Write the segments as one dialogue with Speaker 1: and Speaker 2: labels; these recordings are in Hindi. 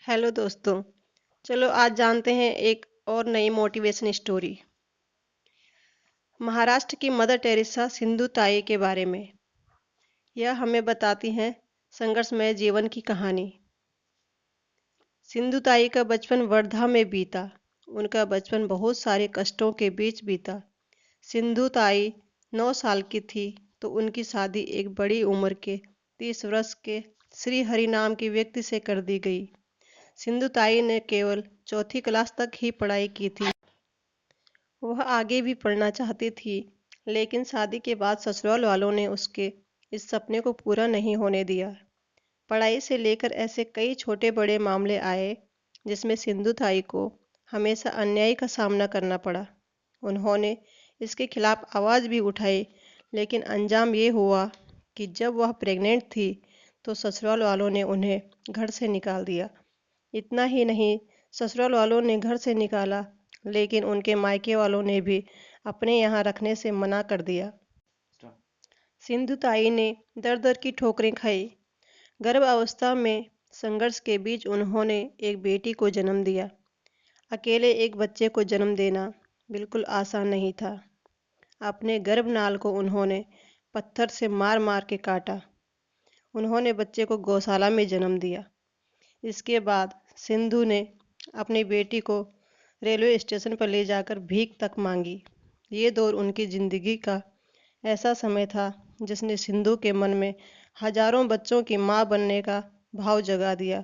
Speaker 1: हेलो दोस्तों। चलो आज जानते हैं एक और नई मोटिवेशन स्टोरी। महाराष्ट्र की मदर टेरेसा सिंधु ताई के बारे में। यह हमें बताती हैं संघर्षमय जीवन की कहानी। सिंधु ताई का बचपन वर्धा में बीता। उनका बचपन बहुत सारे कष्टों के बीच बीता। सिंधु ताई 9 साल की थी तो उनकी शादी एक बड़ी उम्र के 30 वर्ष के श्री हरि नाम के व्यक्ति से कर दी गई। सिंधु ताई ने केवल चौथी क्लास तक ही पढ़ाई की थी। वह आगे भी पढ़ना चाहती थी, लेकिन शादी के बाद ससुराल वालों ने उसके इस सपने को पूरा नहीं होने दिया। पढ़ाई से लेकर ऐसे कई छोटे बड़े मामले आए जिसमें सिंधु ताई को हमेशा अन्याय का सामना करना पड़ा। उन्होंने इसके खिलाफ आवाज़ भी उठाई, लेकिन अंजाम ये हुआ कि जब वह प्रेग्नेंट थी तो ससुराल वालों ने उन्हें घर से निकाल दिया। इतना ही नहीं, ससुराल वालों ने घर से निकाला, लेकिन उनके मायके वालों ने भी अपने यहाँ रखने से मना कर दिया। सिंधु ताई ने दर दर की ठोकरें खाई। गर्भावस्था में संघर्ष के बीच उन्होंने एक बेटी को जन्म दिया। अकेले एक बच्चे को जन्म देना बिल्कुल आसान नहीं था। अपने गर्भनाल को उन्होंने पत्थर से मार मार के काटा। उन्होंने बच्चे को गौशाला में जन्म दिया। इसके बाद सिंधु ने अपनी बेटी को रेलवे स्टेशन पर ले जाकर भीख तक मांगी। ये दौर उनकी ज़िंदगी का ऐसा समय था जिसने सिंधु के मन में हजारों बच्चों की माँ बनने का भाव जगा दिया।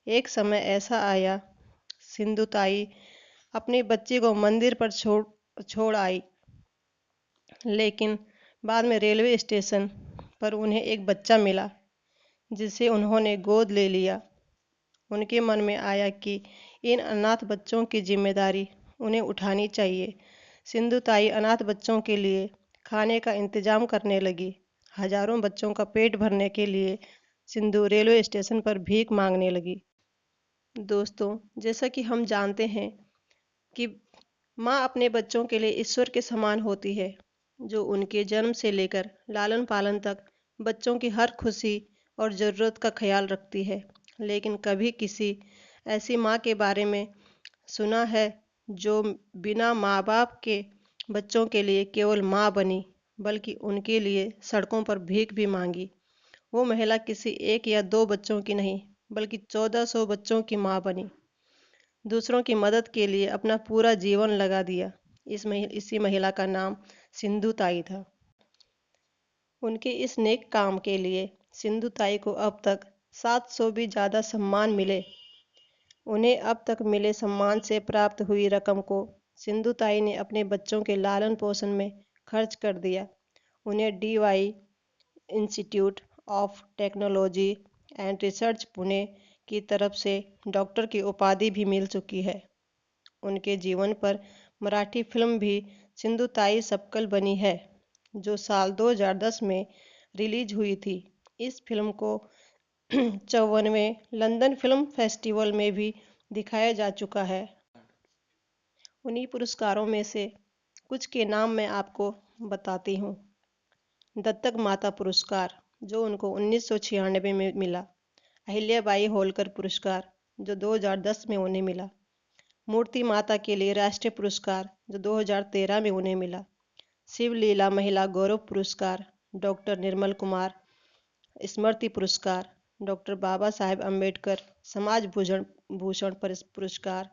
Speaker 1: एक समय ऐसा आया, सिंधु ताई अपनी बच्ची को मंदिर पर छोड़ आई, लेकिन बाद में रेलवे स्टेशन पर उन्हें एक बच्चा मिला जिसे उन्होंने गोद ले लिया। उनके मन में आया कि इन अनाथ बच्चों की जिम्मेदारी उन्हें उठानी चाहिए। सिंधु ताई अनाथ बच्चों के लिए खाने का इंतजाम करने लगी। हजारों बच्चों का पेट भरने के लिए सिंधु रेलवे स्टेशन पर भीख मांगने लगी। दोस्तों, जैसा कि हम जानते हैं कि माँ अपने बच्चों के लिए ईश्वर के समान होती है, जो उनके जन्म से लेकर लालन पालन तक बच्चों की हर खुशी और ज़रूरत का ख्याल रखती है। लेकिन कभी किसी ऐसी माँ के बारे में सुना है जो बिना माँ बाप के बच्चों के लिए केवल माँ बनी, बल्कि उनके लिए सड़कों पर भीख भी मांगी? वो महिला किसी एक या दो बच्चों की नहीं, बल्कि 1400 बच्चों की माँ बनी। दूसरों की मदद के लिए अपना पूरा जीवन लगा दिया। इसी महिला का नाम सिंधु ताई था। उनके इस नेक काम के लिए सिंधु ताई को अब तक 700 भी ज़्यादा सम्मान मिले। उन्हें अब तक मिले सम्मान से प्राप्त हुई रकम को सिंधु ताई ने अपने बच्चों के लालन पोषण में खर्च कर दिया। उन्हें DY institute of technology and research Pune की तरफ से डॉक्टर की उपाधि भी मिल चुकी है। उनके जीवन पर मराठी फिल्म भी सिंधु ताई सबकल बनी है, जो साल 2010 में रिलीज हुई थी। इस फिल्म को 54वें लंदन फिल्म फेस्टिवल में भी दिखाया जा चुका है। उन्हीं पुरस्कारों में से कुछ के नाम मैं आपको बताती हूँ। दत्तक माता पुरस्कार, जो उनको 1996 में मिला। अहिल्याबाई होलकर पुरस्कार, जो 2010 में उन्हें मिला। मूर्ति माता के लिए राष्ट्रीय पुरस्कार, जो 2013 में उन्हें मिला। शिवलीला महिला गौरव पुरस्कार, डॉक्टर निर्मल कुमार स्मृति पुरस्कार, डॉक्टर बाबा साहेब अम्बेडकर समाज भूषण पुरस्कार,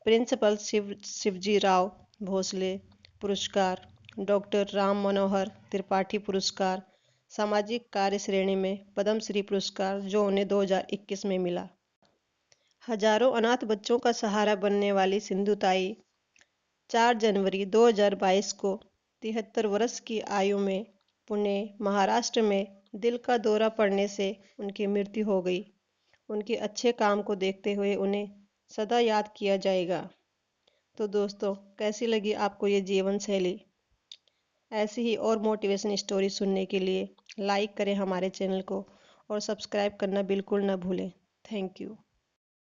Speaker 1: प्रिंसिपल शिवजी राव भोसले पुरस्कार, डॉक्टर राम मनोहर त्रिपाठी पुरस्कार, सामाजिक कार्य श्रेणी में पद्मश्री पुरस्कार, जो उन्हें 2021 में मिला। हजारों अनाथ बच्चों का सहारा बनने वाली सिंधु ताई 4 जनवरी 2022 को 73 वर्ष की आयु में पुणे, महाराष्ट्र में दिल का दौरा पड़ने से उनकी मृत्यु हो गई। उनके अच्छे काम को देखते हुए उन्हें सदा याद किया जाएगा। तो दोस्तों, कैसी लगी आपको ये जीवन शैली? ऐसी ही और मोटिवेशन स्टोरी सुनने के लिए लाइक करें हमारे चैनल को और सब्सक्राइब करना बिल्कुल ना भूलें। Thank you.